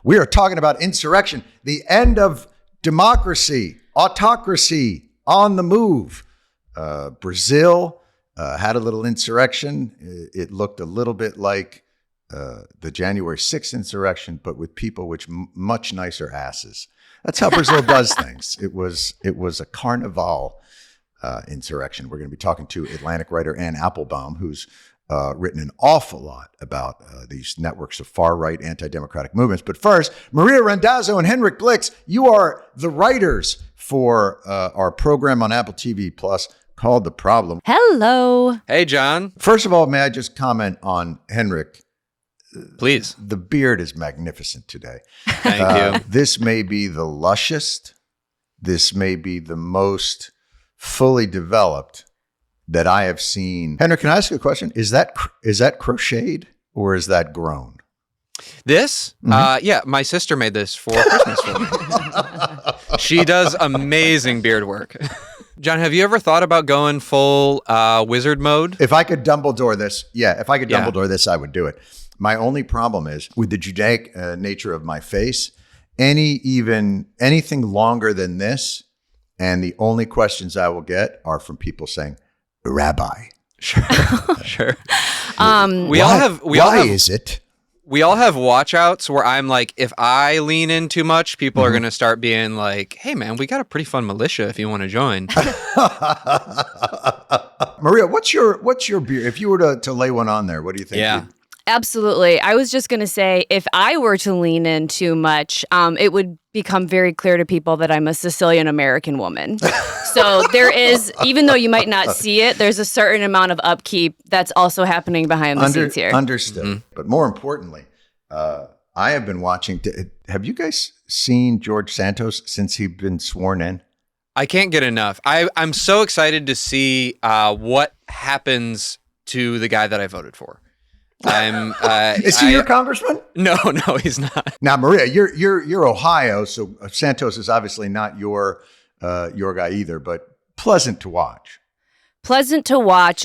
We are talking about insurrection, the end of democracy, autocracy on the move. Brazil had a little insurrection. It looked a little bit like the January 6th insurrection, but with people with much nicer asses. That's how Brazil does things. It was a carnival insurrection. We're going to be talking to Atlantic writer Anne Applebaum, who's written an awful lot about these networks of far-right anti-democratic movements. But first, Maria Randazzo and Henrik Blix, you are the writers for our program on Apple TV Plus called The Problem. Hello. Hey, John. First of all, may I just comment on Henrik? Please. The beard is magnificent today. Thank you. This may be the lushest. This may be the most fully developed that I have seen. Henrik, can I ask you a question? Is that crocheted or is that grown? This? Mm-hmm. Yeah, my sister made this for Christmas for me. She does amazing beard work. John, have you ever thought about going full wizard mode? If I could Dumbledore this, Dumbledore this, I would do it. My only problem is with the Judaic nature of my face, anything longer than this, and the only questions I will get are from people saying, Rabbi. Sure. Sure. Why is it? We all have watch outs where I'm like, if I lean in too much, people are going to start being like, hey, man, we got a pretty fun militia if you want to join. Maria, what's your beer? If you were to lay one on there, what do you think? Yeah. Absolutely. I was just going to say, if I were to lean in too much, it would become very clear to people that I'm a Sicilian American woman. So there is, even though you might not see it, there's a certain amount of upkeep that's also happening behind the scenes here. Understood. Mm-hmm. But more importantly, I have been watching. Have you guys seen George Santos since he's been sworn in? I can't get enough. I'm so excited to see what happens to the guy that I voted for. Is he your congressman? No, he's not. Now, Maria, you're Ohio, so Santos is obviously not your guy either, but pleasant to watch. Pleasant to watch.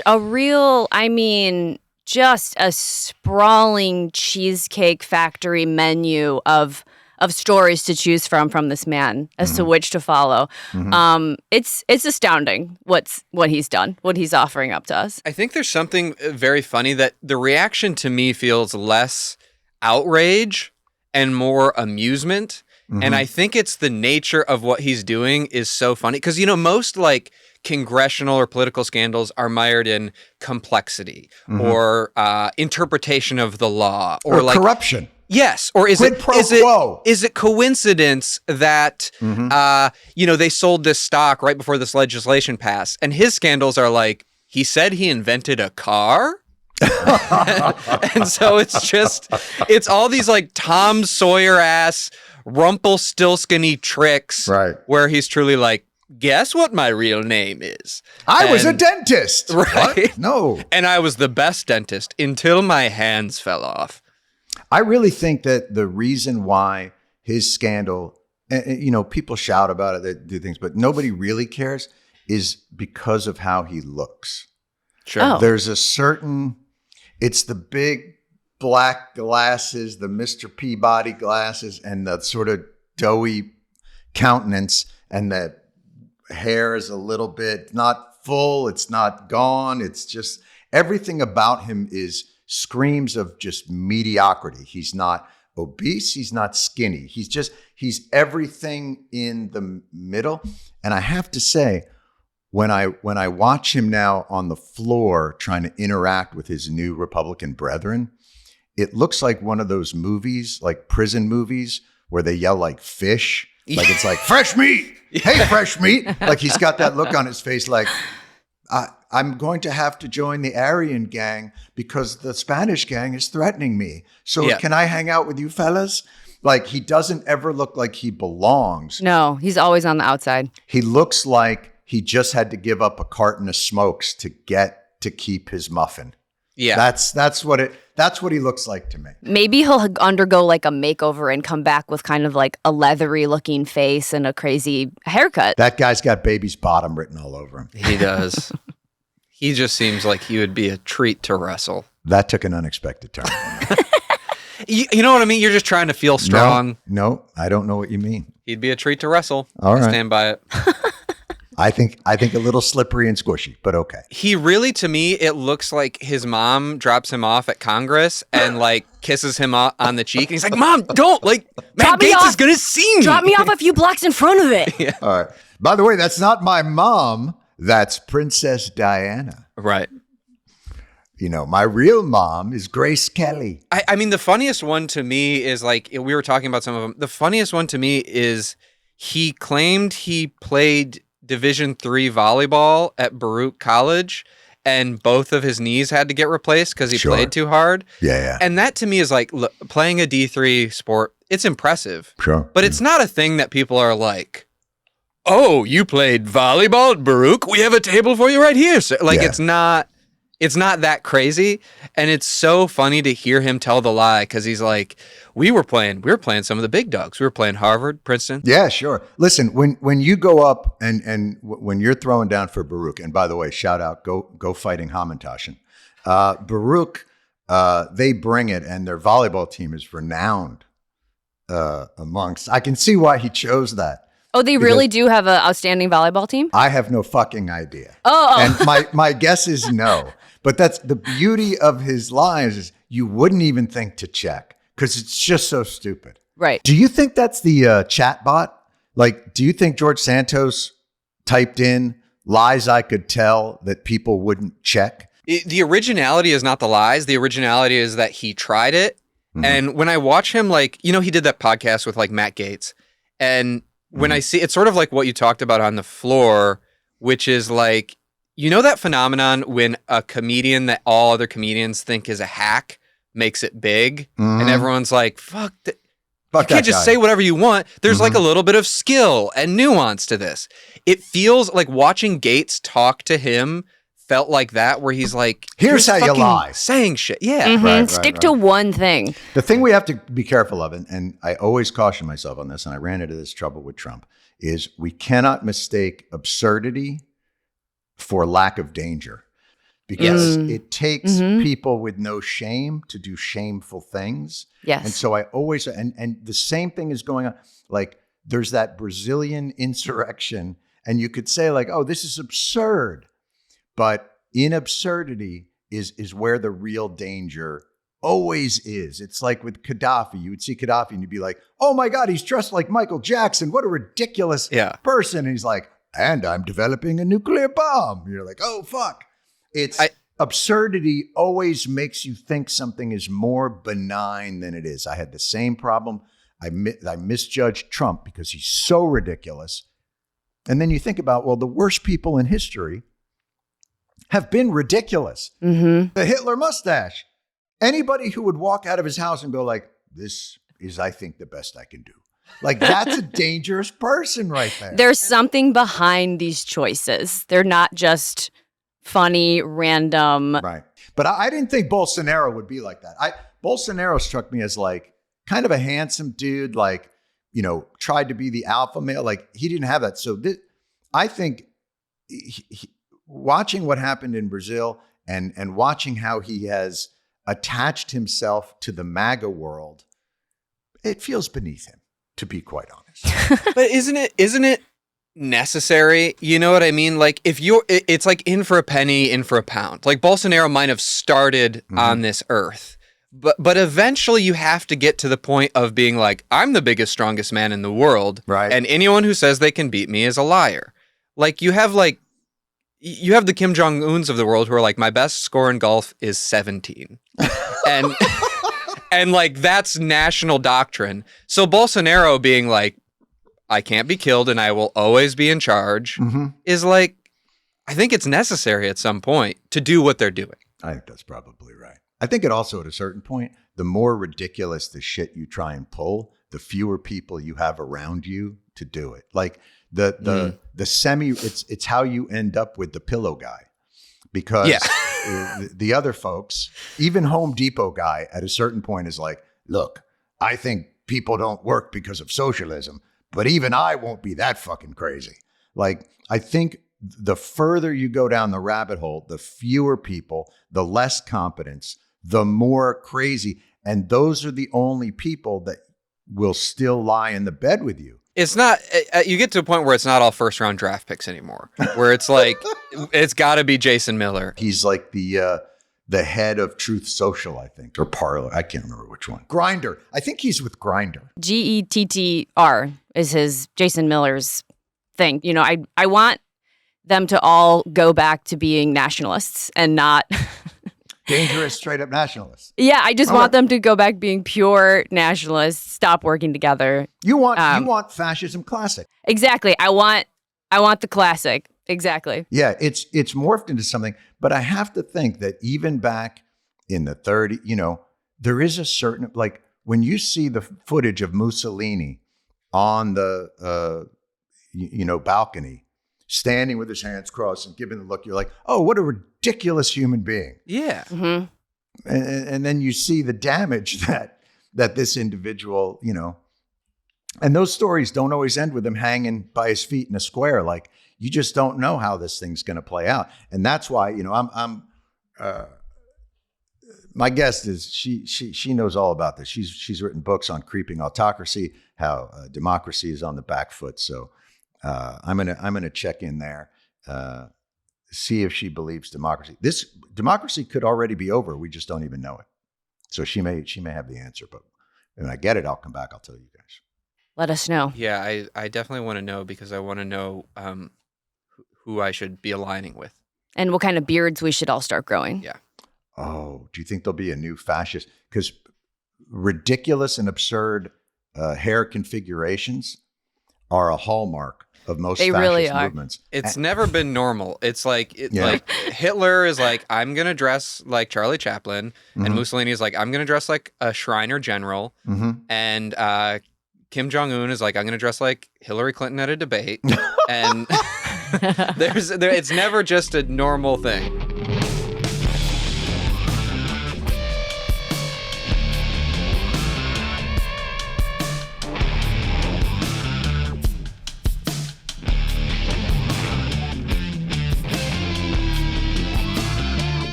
Just a sprawling Cheesecake Factory menu of stories to choose from this man as to which to follow. Mm-hmm. It's astounding what he's done, what he's offering up to us. I think there's something very funny that the reaction to me feels less outrage and more amusement. Mm-hmm. And I think it's the nature of what he's doing is so funny. Because, most like congressional or political scandals are mired in complexity or interpretation of the law or like corruption. Yes, or is it coincidence that they sold this stock right before this legislation passed? And his scandals are like, he said he invented a car? And so it's all these like Tom Sawyer ass Rumpelstiltskin-y tricks, right? Where he's truly like, guess what my real name is? I was a dentist. Right? What? No. And I was the best dentist until my hands fell off. I really think that the reason why his scandal, people shout about it, they do things, but nobody really cares, is because of how he looks. Sure. Oh. There's it's the big black glasses, the Mr. Peabody glasses, and the sort of doughy countenance, and the hair is a little bit not full, it's not gone. It's just everything about him screams of just mediocrity. He's not obese. He's not skinny. He's everything in the middle. And I have to say, when I watch him now on the floor trying to interact with his new Republican brethren, it looks like one of those movies, like prison movies, where they yell like fish. Like it's like, fresh meat. Hey, fresh meat. Like he's got that look on his face like, I'm going to have to join the Aryan gang because the Spanish gang is threatening me. So can I hang out with you fellas? Like he doesn't ever look like he belongs. No, he's always on the outside. He looks like he just had to give up a carton of smokes to keep his muffin. Yeah. That's what he looks like to me. Maybe he'll undergo like a makeover and come back with kind of like a leathery looking face and a crazy haircut. That guy's got baby's bottom written all over him. He does. He just seems like he would be a treat to wrestle. That took an unexpected turn. You know what I mean? You're just trying to feel strong. No, I don't know what you mean. He'd be a treat to wrestle. All right. Stand by it. I think a little slippery and squishy, but okay. He really, to me, it looks like his mom drops him off at Congress and like kisses him on the cheek. And he's like, Mom, don't, like, Matt Gaetz is going to see me. Drop me off a few blocks in front of it. Yeah. All right. By the way, that's not my mom. That's Princess Diana. Right. You know, my real mom is Grace Kelly. I mean, the funniest one to me is like, we were talking about some of them. The funniest one to me is he claimed he played Division III volleyball at Baruch College, and both of his knees had to get replaced because he played too hard. Yeah. And that to me is like, look, playing a D3 sport, it's impressive. Sure. But it's not a thing that people are like, oh, you played volleyball at Baruch? We have a table for you right here. So, like, it's not that crazy. And it's so funny to hear him tell the lie because he's like, we were playing some of the big dogs. We were playing Harvard, Princeton. Yeah, sure. Listen, when you go up and when you're throwing down for Baruch, and by the way, shout out, go fighting Hamantashen. Baruch, they bring it, and their volleyball team is renowned amongst. I can see why he chose that. Oh, they really do have an outstanding volleyball team? I have no fucking idea. Oh. And my guess is no. But that's the beauty of his lines is you wouldn't even think to check because it's just so stupid. Right. Do you think that's the chat bot? Like, do you think George Santos typed in lies I could tell that people wouldn't check? The originality is not the lies. The originality is that he tried it. Mm-hmm. And when I watch him, like, you know, he did that podcast with like Matt Gaetz. And when I see, it's sort of like what you talked about on the floor, which is like, you know that phenomenon when a comedian that all other comedians think is a hack makes it big, and everyone's like, fuck, you can't just say whatever you want. There's like a little bit of skill and nuance to this. It feels like watching Gaetz talk to him felt like that, where he's like, here's how you lie. Saying shit. Yeah. Mm-hmm. Right, Stick to one thing. The thing we have to be careful of, and I always caution myself on this, and I ran into this trouble with Trump, is we cannot mistake absurdity for lack of danger. Because it takes people with no shame to do shameful things. Yes. And so I always, and the same thing is going on. Like there's that Brazilian insurrection, and you could say like, oh, this is absurd. But in absurdity is where the real danger always is. It's like with Gaddafi. You would see Gaddafi and you'd be like, oh my God, he's dressed like Michael Jackson. What a ridiculous person. And he's like, and I'm developing a nuclear bomb. You're like, oh, fuck. Absurdity always makes you think something is more benign than it is. I had the same problem. I misjudged Trump because he's so ridiculous. And then you think about, well, the worst people in history have been ridiculous. The Hitler mustache. Anybody who would walk out of his house and go like, this is, I think, the best I can do. Like, that's a dangerous person right there. There's something behind these choices. They're not just funny, random. Right. But I didn't think Bolsonaro would be like that. Bolsonaro struck me as like kind of a handsome dude, like, you know, tried to be the alpha male. Like he didn't have that. So I think watching what happened in Brazil and watching how he has attached himself to the MAGA world, it feels beneath him, to be quite honest. But isn't it necessary? You know what I mean? Like it's like in for a penny, in for a pound. Like Bolsonaro might have started on this earth, but eventually you have to get to the point of being like, I'm the biggest, strongest man in the world. Right. And anyone who says they can beat me is a liar. Like you have the Kim Jong-uns of the world who are like, my best score in golf is 17. And like, that's national doctrine. So Bolsonaro being like, I can't be killed and I will always be in charge is like, I think it's necessary at some point to do what they're doing. I think that's probably right. I think it also at a certain point, the more ridiculous the shit you try and pull, the fewer people you have around you to do it. Like the it's how you end up with the pillow guy. Because the other folks, even Home Depot guy at a certain point is like, look, I think people don't work because of socialism. But even I won't be that fucking crazy. Like, I think the further you go down the rabbit hole, the fewer people, the less competence, the more crazy. And those are the only people that will still lie in the bed with you. It's not, you get to a point where it's not all first round draft picks anymore, where it's like, it's got to be Jason Miller. He's like the head of Truth Social, I think, or Parler. I can't remember which one. Grindr. I think he's with Grindr. GETTR is Jason Miller's thing. You know, I want them to all go back to being nationalists and not dangerous, straight up nationalists. Yeah, I just want them to go back being pure nationalists, stop working together. You want fascism classic. Exactly. I want the classic. Exactly. Yeah, it's morphed into something, but I have to think that even back in the 30s, you know, there is a certain, like when you see the footage of Mussolini on the balcony, standing with his hands crossed and giving the look, you're like, oh, what a ridiculous human being. Yeah. Mm-hmm. And then you see the damage that this individual, you know, and those stories don't always end with him hanging by his feet in a square. Like, you just don't know how this thing's going to play out. And that's why, you know, my guest is, she knows all about this. She's written books on creeping autocracy, how democracy is on the back foot. So I'm gonna check in there, see if she believes democracy. This democracy could already be over. We just don't even know it. So she may have the answer, but when I get it, I'll come back. I'll tell you guys. Let us know. Yeah, I definitely want to know, because I want to know who I should be aligning with. And what kind of beards we should all start growing. Yeah. Oh, do you think there'll be a new fascist? Because ridiculous and absurd hair configurations are a hallmark of most fascist really are. movements. It's never been normal. It's like, like Hitler is like, I'm going to dress like Charlie Chaplin. Mm-hmm. And Mussolini is like, I'm going to dress like a Shriner general. Mm-hmm. And Kim Jong-un is like, I'm going to dress like Hillary Clinton at a debate. And it's never just a normal thing.